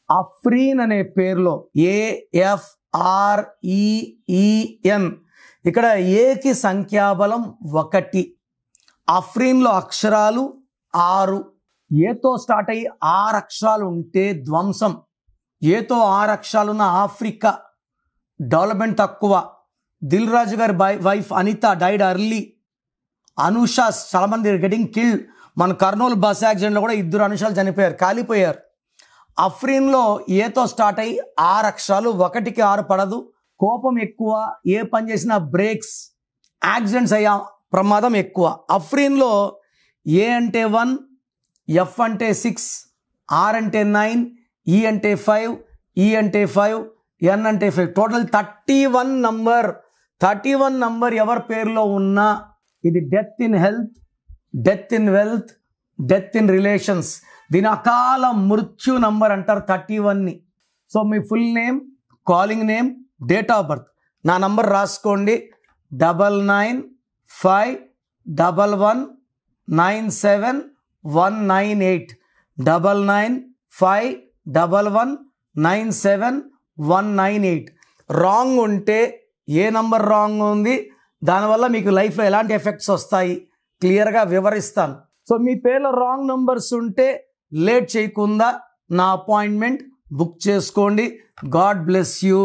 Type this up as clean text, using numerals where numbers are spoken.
అఫ్రీన్ అనే పేరులో AFREEN ఇక్కడ ఏకి సంఖ్యాబలం 1. అఫ్రీన్లో అక్షరాలు 6. ఏతో స్టార్ట్ అయ్యి 6 అక్షరాలు ఉంటే ధ్వంసం. ఏతో 6 అక్షరాలు ఉన్న ఆఫ్రికా, డెవలప్మెంట్ తక్కువ. దిల్ రాజు గారి wife Anitha died early. Anusha చాలా మంది గెటింగ్ కిల్డ్. మన కర్నూలు బస్ యాక్సిడెంట్లో కూడా 2 అనుషాలు చనిపోయారు, కాలిపోయారు. అఫ్రీన్లో ఏతో స్టార్ట్ అయ్యి 6 అక్షరాలు, 1కి 6 పడదు. కోపం ఎక్కువ, ఏ పని చేసినా బ్రేక్స్, యాక్సిడెంట్స్ అయ్యే ప్రమాదం ఎక్కువ. అఫ్రీన్లో ఏ అంటే 1, ఎఫ్ అంటే 6, ఆర్ అంటే 9, ఈ అంటే 5, ఈ అంటే 5, ఎన్ అంటే 5. Total 31 number. 31 నంబర్ ఎవరి పేరులో ఉన్నా ఇది death in health, death in wealth, death in relations, దీని అకాల మృత్యు నంబర్ అంటారు 31ని. సో మీ full name, calling name, date of birth, నా నంబర్ రాసుకోండి. 9951197198. 9951197198. రాంగ్ ఉంటే ఏ నంబర్ రాంగ్ ఉంది, దానివల్ల మీకు లైఫ్లో ఎలాంటి ఎఫెక్ట్స్ వస్తాయి క్లియర్గా వివరిస్తాను. సో మీ పేర్లో రాంగ్ నంబర్స్ ఉంటే లేట్ చేయకుండా నా అపాయింట్మెంట్ బుక్ చేసుకోండి. God bless you.